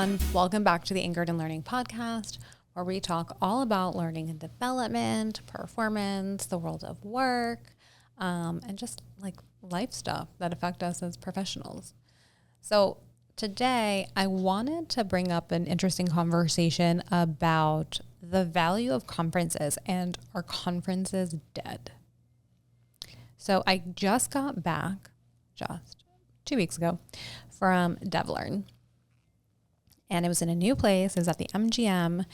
everyone. Welcome back to the Anchored in Learning podcast, where we talk all about learning and development, performance, the world of work, and just like life stuff that affect us as professionals. So today I wanted to bring up an interesting conversation about the value of conferences and are conferences dead? So I just got back just 2 weeks ago from DevLearn. And it was in a new place. It was at the MGM,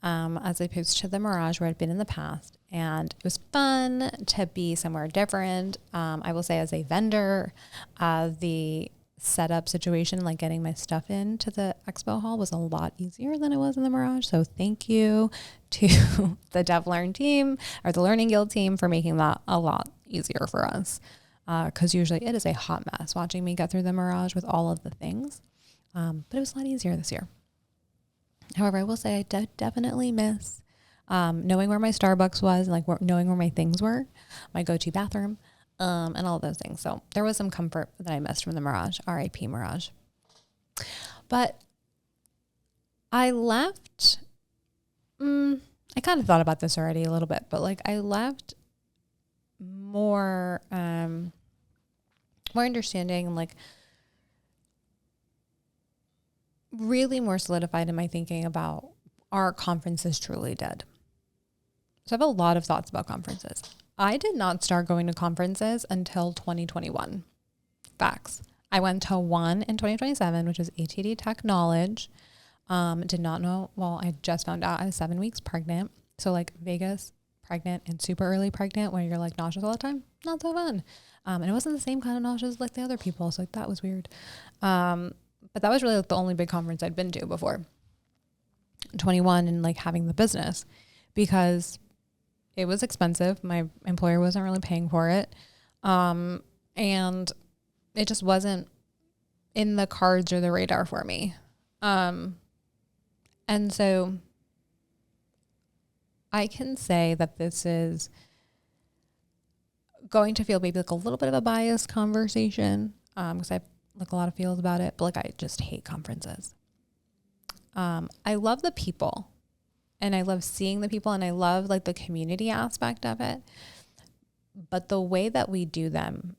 as opposed to the Mirage where I'd been in the past. And it was fun to be somewhere different. I will say as a vendor, the setup situation, like getting my stuff into the expo hall, was a lot easier than it was in the Mirage. So thank you to the DevLearn team or the Learning Guild team for making that a lot easier for us. Because usually it is a hot mess watching me get through the Mirage with all of the things. But it was a lot easier this year. However, I will say I definitely miss knowing where my Starbucks was, like knowing where my things were, my go-to bathroom, and all of those things. So there was some comfort that I missed from the Mirage, RIP Mirage. But I left, I kind of thought about this already a little bit, but like I left more understanding, like really more solidified in my thinking about, are conferences truly dead? So I have a lot of thoughts about conferences. I did not start going to conferences until 2021. Facts. I went to one in 2027, which is ATD Tech Knowledge. Did not know. Well, I just found out I was 7 weeks pregnant. So like Vegas, pregnant and super early pregnant, where you're like nauseous all the time. Not so fun. And it wasn't the same kind of nauseous like the other people. So like that was weird. But that was really like the only big conference I'd been to before 21 and like having the business, because it was expensive. My employer wasn't really paying for it. And it just wasn't in the cards or the radar for me. And so I can say that this is going to feel maybe like a little bit of a biased conversation, because I have like a lot of feels about it, but like I just hate conferences. I love the people and I love seeing the people and I love like the community aspect of it. But the way that we do them,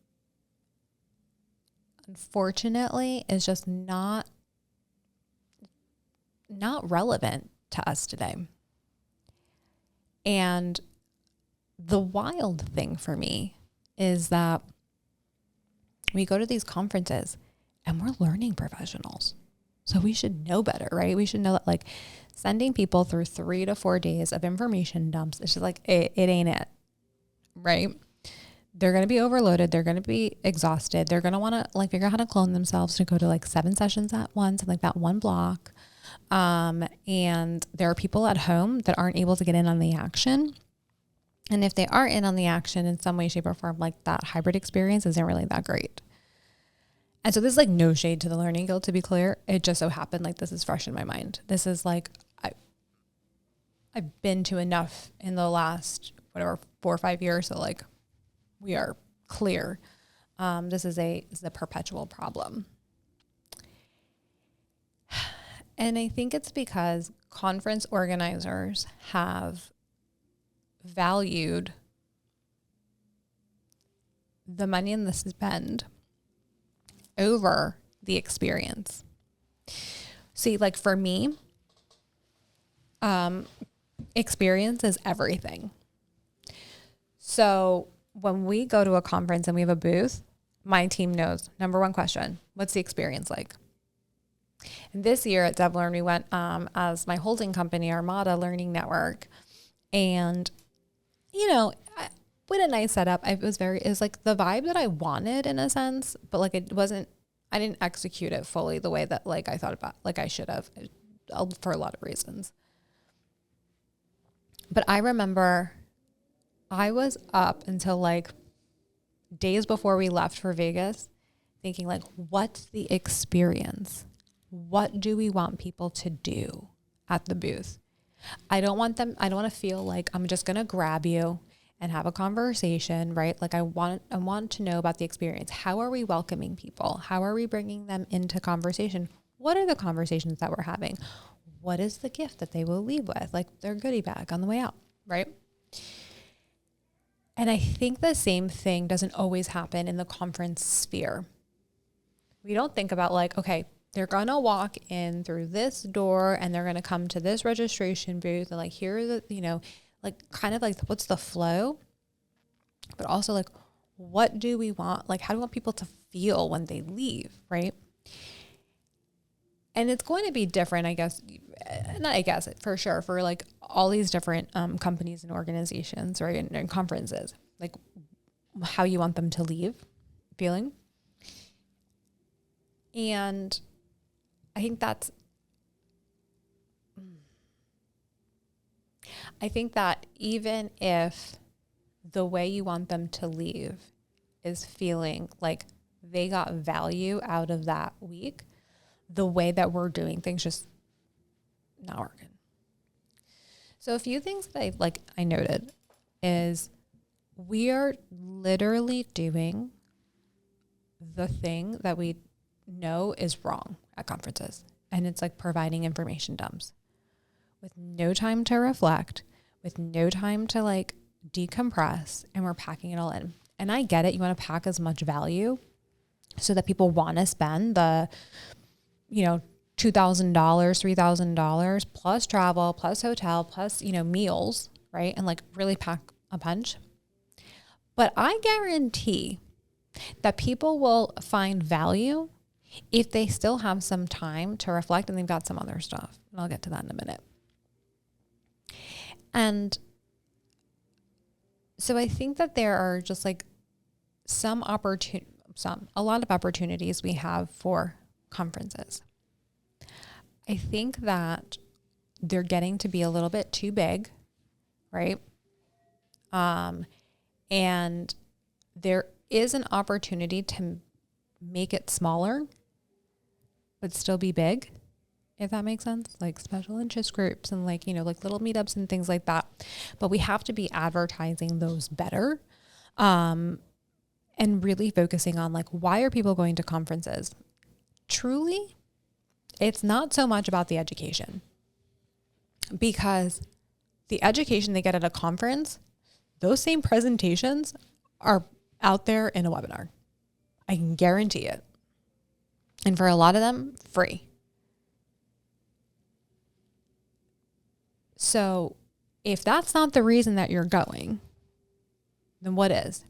unfortunately, is just not relevant to us today. And the wild thing for me is that we go to these conferences and we're learning professionals. So we should know better, right? We should know that like sending people through 3 to 4 days of information dumps, it's just like, it ain't it, right? They're going to be overloaded. They're going to be exhausted. They're going to want to like figure out how to clone themselves to go to like 7 sessions at once and like that one block. And there are people at home that aren't able to get in on the action. And if they are in on the action in some way, shape, or form, like that hybrid experience isn't really that great. And so this is like no shade to the Learning Guild, to be clear. It just so happened like this is fresh in my mind. This is like, I've been to enough in the last, 4 or 5 years. So like we are clear. This is a perpetual problem. And I think it's because conference organizers have valued the money and the spend over the experience. See, like for me, experience is everything. So when we go to a conference and we have a booth, my team knows, number one question, what's the experience like? And this year at DevLearn, we went as my holding company, Armada Learning Network. And, you know, we had a nice setup. It was like the vibe that I wanted in a sense, but like I didn't execute it fully the way that like I thought about, like I should have, for a lot of reasons. But I remember I was up until like days before we left for Vegas thinking like, what's the experience? What do we want people to do at the booth? I don't want to feel like I'm just going to grab you and have a conversation, right? Like I want to know about the experience. How are we welcoming people? How are we bringing them into conversation? What are the conversations that we're having? What is the gift that they will leave with? Like their goodie bag on the way out, right? And I think the same thing doesn't always happen in the conference sphere. We don't think about like, okay, they're going to walk in through this door and they're going to come to this registration booth and like, here are the, you know, like kind of like what's the flow, but also like, what do we want? Like, how do we want people to feel when they leave, right? And it's going to be different, for sure, for like all these different companies and organizations, right? And conferences, like how you want them to leave feeling. And I think that even if the way you want them to leave is feeling like they got value out of that week, the way that we're doing things just not working. So a few things that I noted is we are literally doing the thing that we know is wrong at conferences. And it's like providing information dumps with no time to reflect, with no time to like decompress, and we're packing it all in. And I get it. You want to pack as much value so that people want to spend the, $2,000, $3,000 plus travel, plus hotel, plus, meals, right? And like really pack a punch. But I guarantee that people will find value if they still have some time to reflect and they've got some other stuff. And I'll get to that in a minute. And so I think that there are just like a lot of opportunities we have for conferences. I think that they're getting to be a little bit too big, right? And there is an opportunity to make it smaller, but still be big, if that makes sense, like special interest groups and like little meetups and things like that. But we have to be advertising those better, and really focusing on like, why are people going to conferences? Truly, it's not so much about the education, because the education they get at a conference, those same presentations are out there in a webinar. I can guarantee it. And for a lot of them, free. So if that's not the reason that you're going, then what is?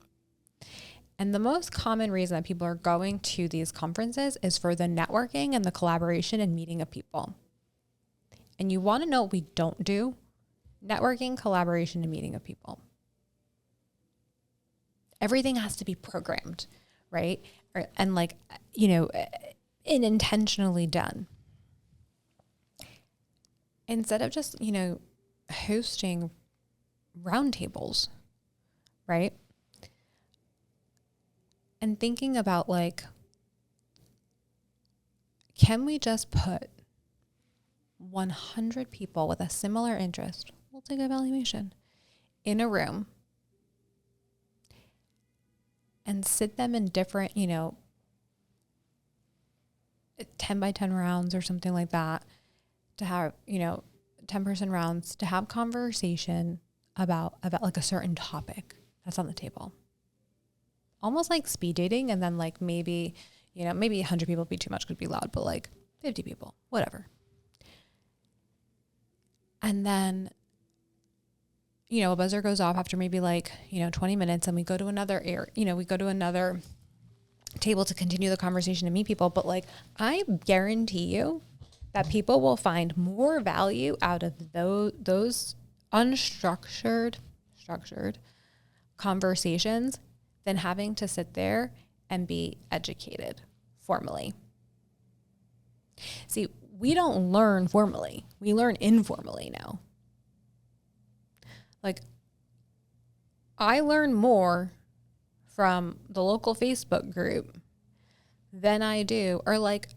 And the most common reason that people are going to these conferences is for the networking and the collaboration and meeting of people. And you want to know what we don't do? Networking, collaboration, and meeting of people. Everything has to be programmed, right? And and intentionally done. Instead of just, hosting roundtables, right? And thinking about like, can we just put 100 people with a similar interest, we'll take evaluation, in a room and sit them in different, 10 by 10 rounds or something like that, to have, 10-person rounds, to have conversation about like a certain topic that's on the table. Almost like speed dating, and then like maybe 100 people would be too much, could be loud, but like 50 people, whatever. And then, a buzzer goes off after maybe 20 minutes, and we go to another another table to continue the conversation and meet people. But like, I guarantee you that people will find more value out of those structured conversations than having to sit there and be educated formally. See, we don't learn formally. We learn informally now. Like, I learn more from the local Facebook group than I do, or like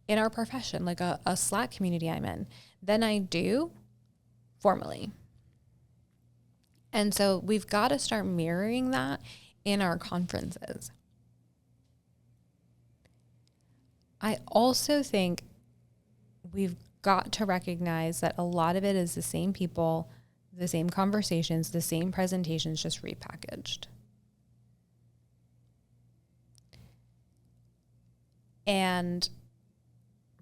in our profession, like a Slack community I'm in, than I do formally. And so we've got to start mirroring that in our conferences. I also think we've got to recognize that a lot of it is the same people, the same conversations, the same presentations, just repackaged. And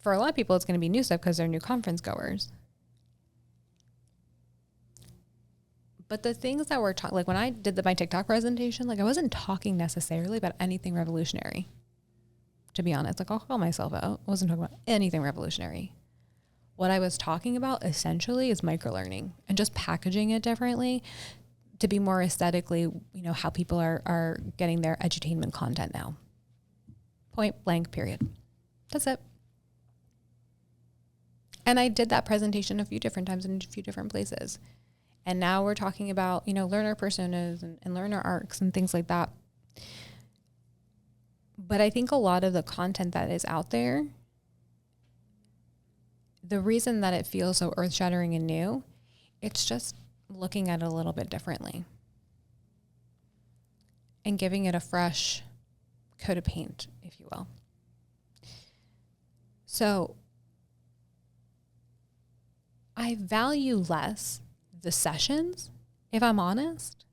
for a lot of people, it's going to be new stuff because they're new conference goers. But the things that we're talking, like when I did my TikTok presentation, like I wasn't talking necessarily about anything revolutionary, to be honest. Like I'll call myself out. I wasn't talking about anything revolutionary. What I was talking about essentially is microlearning and just packaging it differently to be more aesthetically, you know, how people are getting their edutainment content now. Point blank, period. That's it. And I did that presentation a few different times in a few different places. And now we're talking about, you know, learner personas and learner arcs and things like that. But I think a lot of the content that is out there, the reason that it feels so earth-shattering and new, it's just looking at it a little bit differently and giving it a fresh coat of paint, if you will. So I value less the sessions, if I'm honest,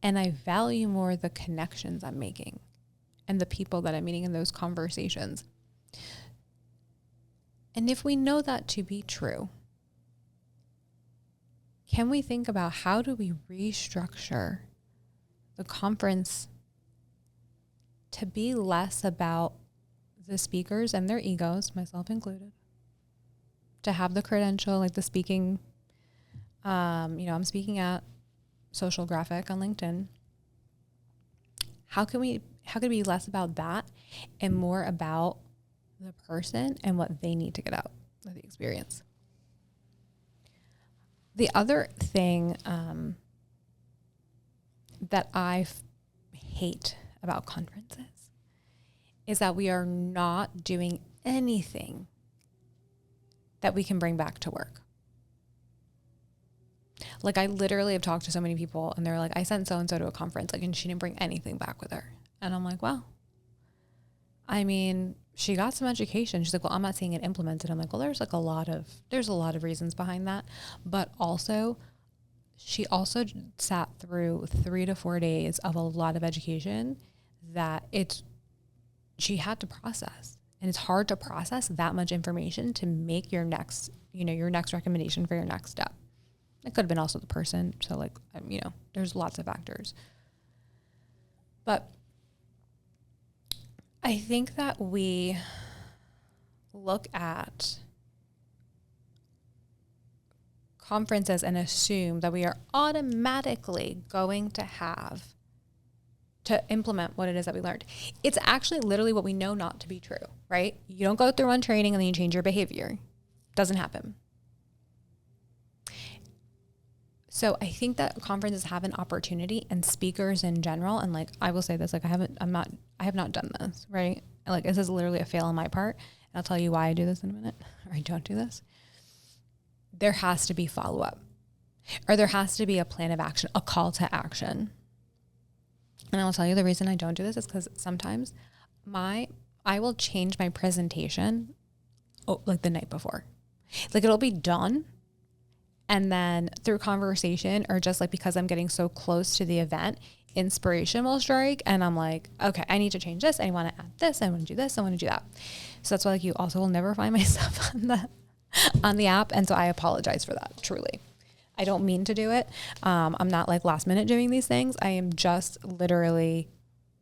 and I value more the connections I'm making and the people that I'm meeting in those conversations. And if we know that to be true, can we think about how do we restructure the conference to be less about the speakers and their egos, myself included, to have the credential, like the speaking, I'm speaking at Social Graphic on LinkedIn. How could it be less about that and more about the person and what they need to get out of the experience? The other thing that I hate about conferences is that we are not doing anything that we can bring back to work. Like I literally have talked to so many people and they're like, I sent so-and-so to a conference, like, and she didn't bring anything back with her. And I'm like, well, I mean, she got some education. She's like, well, I'm not seeing it implemented. I'm like, well, there's a lot of reasons behind that. But also, she also sat through 3 to 4 days of a lot of education that she had to process. And it's hard to process that much information to make your next recommendation for your next step. It could have been also the person. So there's lots of factors. But I think that we look at conferences and assume that we are automatically going to implement what it is that we learned. It's actually literally what we know not to be true, right? You don't go through one training and then you change your behavior. Doesn't happen. So I think that conferences have an opportunity, and speakers in general, and like I will say this, like I have not done this, right? Like this is literally a fail on my part. And I'll tell you why I do this in a minute, or I don't do this. There has to be follow-up, or there has to be a plan of action, a call to action. And I'll tell you the reason I don't do this is because sometimes I will change my presentation like the night before. Like it'll be done. And then through conversation or just like because I'm getting so close to the event, inspiration will strike. And I'm like, okay, I need to change this. I want to add this. I want to do this. I want to do that. So that's why like you also will never find myself on the app. And so I apologize for that, truly. I don't mean to do it. I'm not like last minute doing these things. I am just literally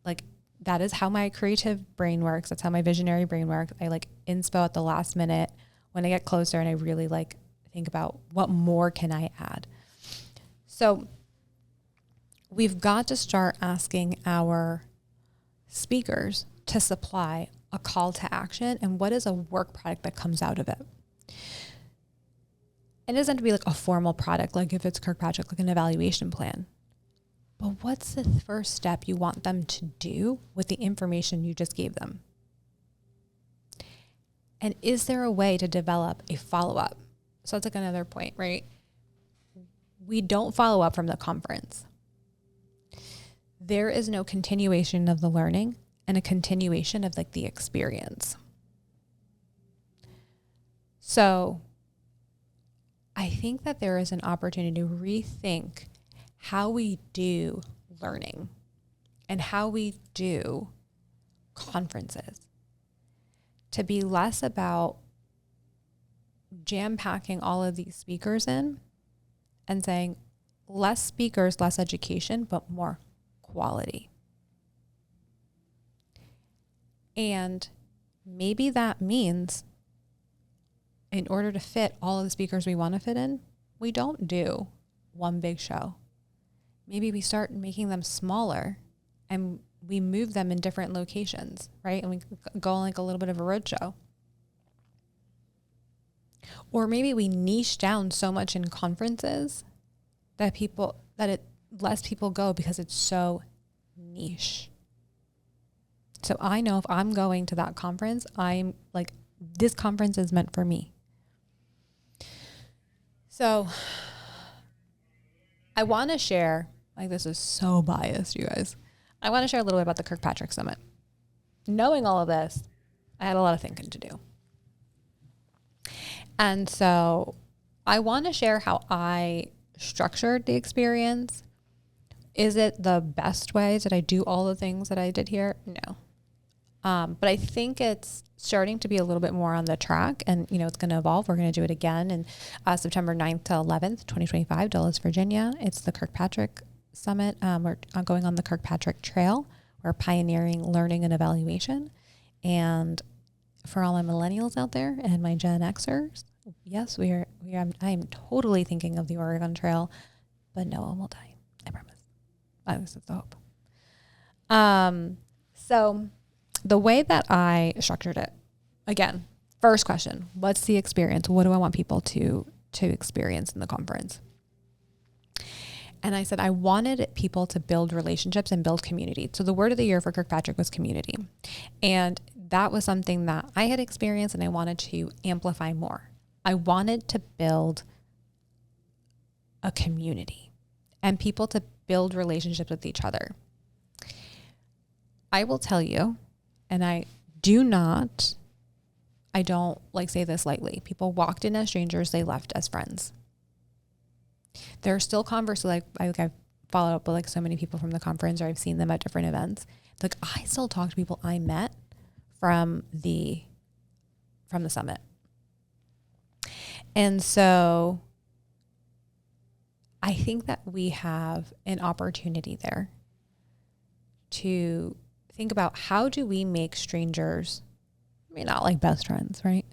like, that is how my creative brain works. That's how my visionary brain works. I like inspo at the last minute when I get closer and I really like think about what more can I add. So we've got to start asking our speakers to supply a call to action and what is a work product that comes out of it. It doesn't have to be like a formal product, like if it's Kirkpatrick, like an evaluation plan. But what's the first step you want them to do with the information you just gave them? And is there a way to develop a follow-up? So that's like another point, right? We don't follow up from the conference. There is no continuation of the learning and a continuation of like the experience. So I think that there is an opportunity to rethink how we do learning and how we do conferences, to be less about jam-packing all of these speakers in and saying less speakers, less education, but more quality. And maybe that means in order to fit all of the speakers we want to fit in, we don't do one big show. Maybe we start making them smaller and we move them in different locations, right? And we go on like a little bit of a road show. Or maybe we niche down so much in conferences that less people go because it's so niche. So I know if I'm going to that conference, I'm like, this conference is meant for me. So I want to share, like, this is so biased, you guys. I want to share a little bit about the Kirkpatrick Summit. Knowing all of this, I had a lot of thinking to do. And so I want to share how I structured the experience. Is it the best way? Did I do all the things that I did here? No. But I think it's starting to be a little bit more on the track, and, you know, it's going to evolve. We're going to do it again in September 9th to 11th, 2025, Dulles, Virginia. It's the Kirkpatrick Summit. We're going on the Kirkpatrick Trail. We're pioneering learning and evaluation. And for all my millennials out there and my Gen Xers, yes, I am totally thinking of the Oregon Trail, but no one will die. I promise. This is the hope. So the way that I structured it, again, first question, what's the experience? What do I want people to experience in the conference? And I said, I wanted people to build relationships and build community. So the word of the year for Kirkpatrick was community. And that was something that I had experienced and I wanted to amplify more. I wanted to build a community and people to build relationships with each other. I will tell you, and I don't like say this lightly. People walked in as strangers, they left as friends. There are still I've followed up with like so many people from the conference, or I've seen them at different events. Like, I still talk to people I met from the summit. And so I think that we have an opportunity there to think about, how do we make strangers, I mean, not like best friends, right?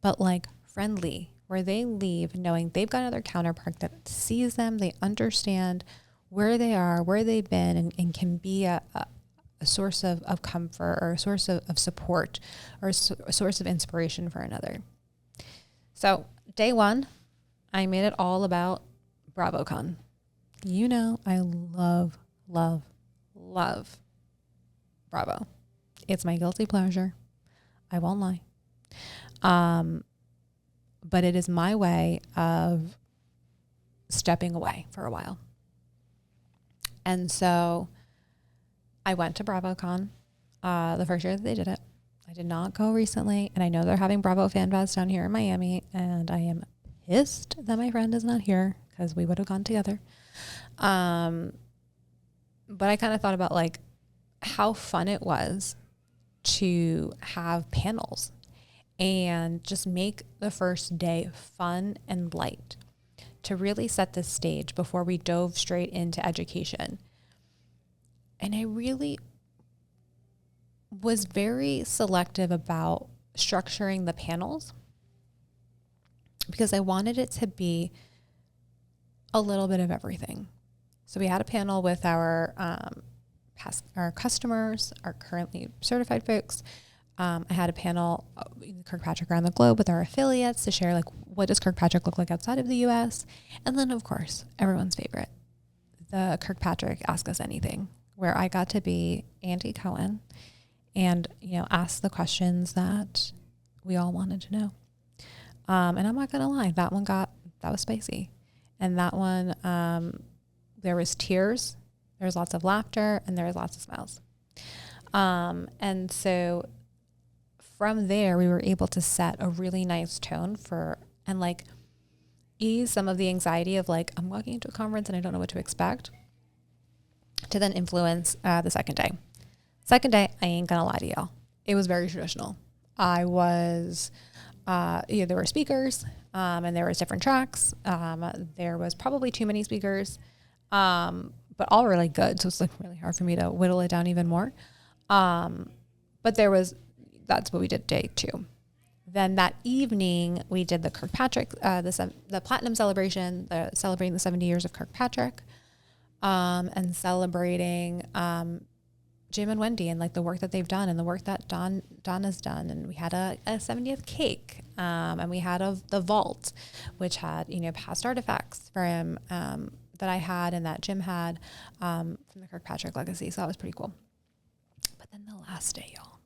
But like friendly, where they leave knowing they've got another counterpart that sees them, they understand where they are, where they've been, and can be a source of comfort, or a source of support, or a source of inspiration for another. So day one, I made it all about BravoCon. You know, I love, love, love Bravo. It's my guilty pleasure. I won't lie. But it is my way of stepping away for a while. And so I went to BravoCon the first year that they did it. I did not go recently, and I know they're having Bravo Fan Fest down here in Miami, and I am pissed that my friend is not here because we would have gone together. But I kind of thought about like how fun it was to have panels and just make the first day fun and light, to really set the stage before we dove straight into education. And I really was very selective about structuring the panels because I wanted it to be a little bit of everything. So we had a panel with our customers, our currently certified folks. I had a panel, Kirkpatrick around the globe, with our affiliates to share like, what does Kirkpatrick look like outside of the U.S.? And then, of course, everyone's favorite, the Kirkpatrick Ask Us Anything, where I got to be Andy Cohen and, you know, ask the questions that we all wanted to know. And I'm not going to lie, that was spicy. And that one, there was tears, there was lots of laughter, and there was lots of smiles. And so from there, we were able to set a really nice tone and like ease some of the anxiety of like, I'm walking into a conference and I don't know what to expect, to then influence the second day. Second day, I ain't gonna lie to y'all. It was very traditional. There were speakers, and there was different tracks. There was probably too many speakers, but all really good. So it's like really hard for me to whittle it down even more. But that's what we did day 2. Then that evening we did the Kirkpatrick, the platinum celebration, celebrating the 70 years of Kirkpatrick, and celebrating, Jim and Wendy and like the work that they've done and the work that Don has done. And we had a 70th cake, and we had the vault, which had, past artifacts from, that I had and that Jim had, from the Kirkpatrick legacy. So that was pretty cool. But then the last day, y'all.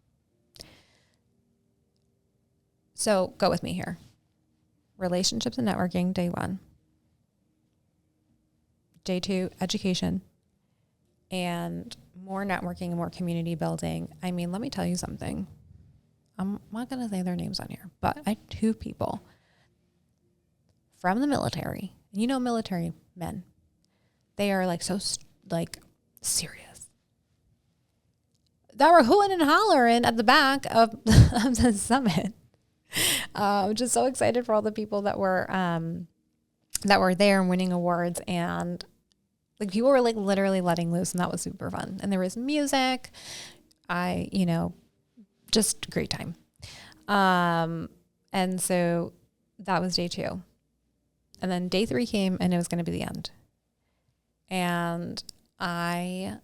So go with me here. Relationships and networking, day 1. Day 2, education. And more networking and more community building. I mean, let me tell you something. I'm not going to say their names on here, but I had 2 people from the military. Military men. They are like so serious. That were hooting and hollering at the back of the summit. Just so excited for all the people that were there and winning awards, and like people were like literally letting loose, and that was super fun. And there was music. Just great time. And so that was day 2. And then day 3 came and it was going to be the end. And I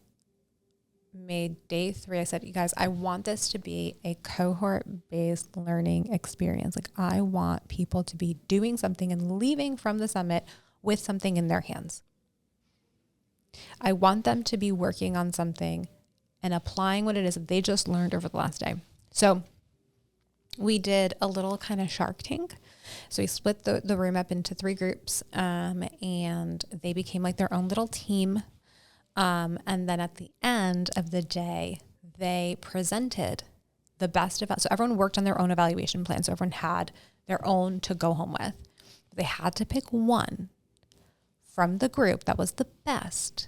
made day 3. I said, you guys, I want this to be a cohort-based learning experience. Like I want people to be doing something and leaving from the summit with something in their hands. I want them to be working on something and applying what it is that they just learned over the last day. So we did a little kind of Shark Tank. So we split the room up into 3 groups, and they became like their own little team. And then at the end of the day, they presented the best of it. So everyone worked on their own evaluation plan. So everyone had their own to go home with. They had to pick one from the group that was the best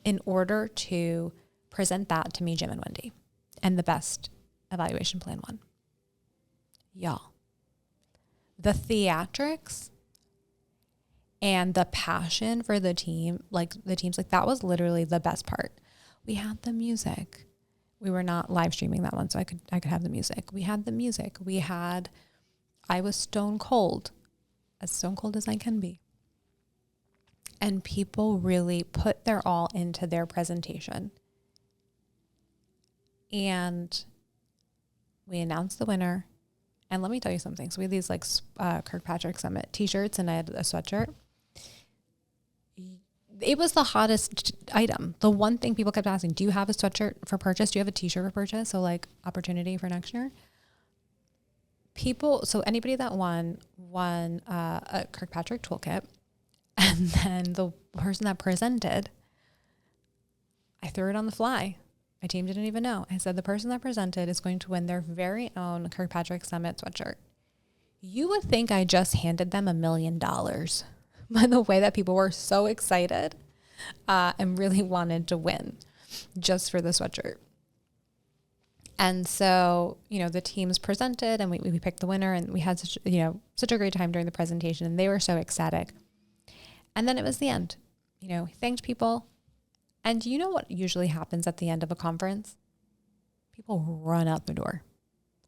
in order to present that to me, Jim, and Wendy. And the best evaluation plan won. Y'all, the theatrics and the passion for the team, like the teams, like that was literally the best part. We had the music. We were not live streaming that one, so I could have the music. We had the music. I was stone cold as I can be. And people really put their all into their presentation. And we announced the winner. And let me tell you something. So we had these like Kirkpatrick Summit t-shirts, and I had a sweatshirt. It was the hottest item. The one thing people kept asking, do you have a sweatshirt for purchase? Do you have a t-shirt for purchase? So like opportunity for next year. So anybody that won a Kirkpatrick toolkit. And then the person that presented, I threw it on the fly. My team didn't even know. I said, the person that presented is going to win their very own Kirkpatrick Summit sweatshirt. You would think I just handed them $1 million by the way that people were so excited and really wanted to win just for the sweatshirt. And so, the teams presented and we picked the winner, and we had such a great time during the presentation, and they were so ecstatic. And then it was the end. Thanked people. And you know what usually happens at the end of a conference? People run out the door,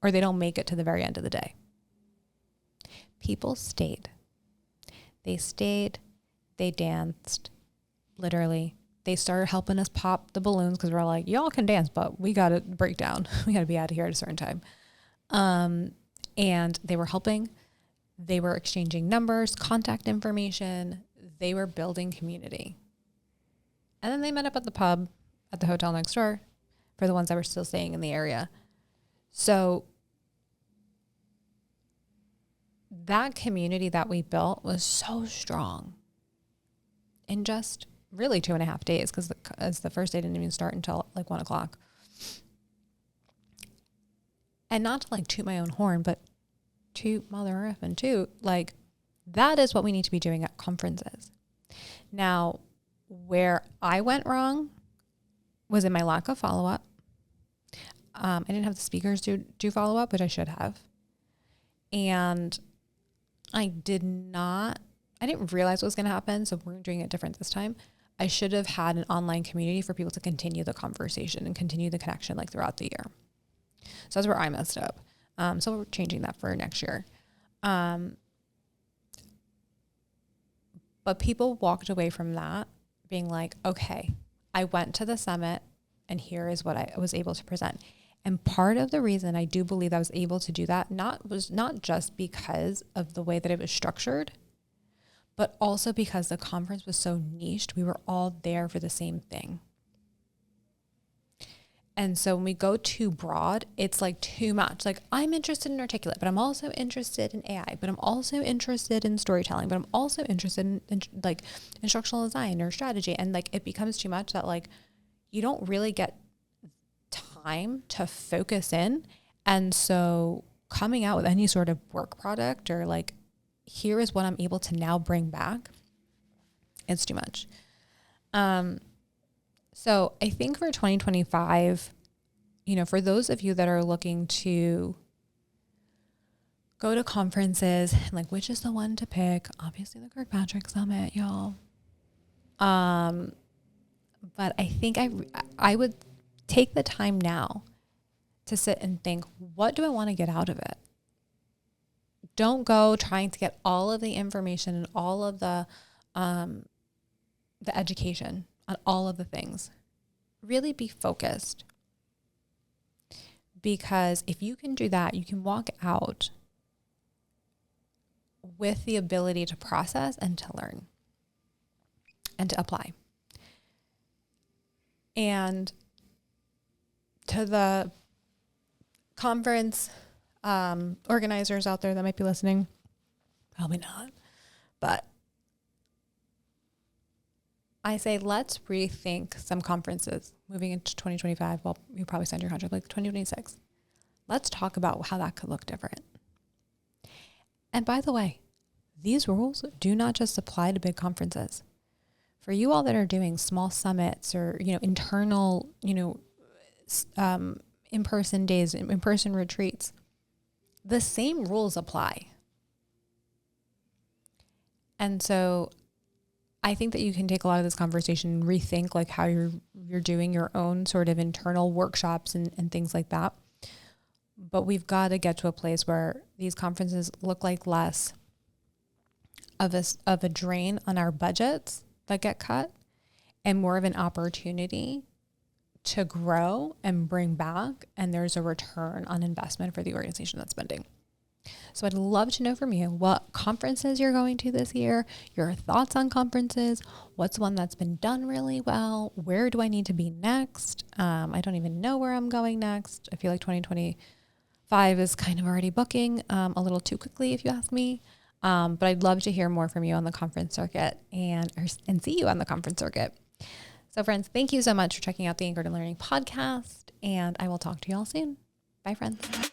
or they don't make it to the very end of the day. People stayed. They stayed. They danced. Literally. They started helping us pop the balloons because we're like, y'all can dance, but we got to break down. We got to be out of here at a certain time. And they were helping. They were exchanging numbers, contact information. They were building community. And then they met up at the pub at the hotel next door for the ones that were still staying in the area. So that community that we built was so strong in just really 2.5 days, because the first day didn't even start until like 1:00. And not to like toot my own horn, but toot mother F and toot, like that is what we need to be doing at conferences. Now, where I went wrong was in my lack of follow-up. I didn't have the speakers do follow-up, which I should have. And I didn't realize what was going to happen. So we're doing it different this time. I should have had an online community for people to continue the conversation and continue the connection like throughout the year. So that's where I messed up. So we're changing that for next year. But people walked away from that being like, okay, I went to the summit and here is what I was able to present. And part of the reason I do believe I was able to do that was not just because of the way that it was structured, but also because the conference was so niched. We were all there for the same thing. And so when we go too broad, it's like too much. Like I'm interested in articulate, but I'm also interested in AI, but I'm also interested in storytelling, but I'm also interested in like instructional design or strategy. And like, it becomes too much that like, you don't really get time to focus in. And so coming out with any sort of work product or like, here is what I'm able to now bring back, it's too much. So I think for 2025, for those of you that are looking to go to conferences, like which is the one to pick? Obviously the Kirkpatrick Summit, y'all. But I think I would take the time now to sit and think, what do I want to get out of it? Don't go trying to get all of the information and all of the education on all of the things. Really be focused. Because if you can do that, you can walk out with the ability to process and to learn and to apply. And to the conference organizers out there that might be listening, probably not, but I say, let's rethink some conferences moving into 2025. Well, you probably signed your contract like 2026. Let's talk about how that could look different. And by the way, these rules do not just apply to big conferences. For you all that are doing small summits or, internal, in-person days, in-person retreats, the same rules apply. And so I think that you can take a lot of this conversation and rethink like how you're doing your own sort of internal workshops and things like that. But we've got to get to a place where these conferences look like less of a drain on our budgets that get cut and more of an opportunity to grow and bring back, and there's a return on investment for the organization that's spending. So I'd love to know from you what conferences you're going to this year, your thoughts on conferences, what's one that's been done really well, where do I need to be next? I don't even know where I'm going next. I feel like 2025 is kind of already booking a little too quickly, if you ask me. But I'd love to hear more from you on the conference circuit and see you on the conference circuit. So friends, thank you so much for checking out the Anchored in Learning podcast, and I will talk to you all soon. Bye, friends.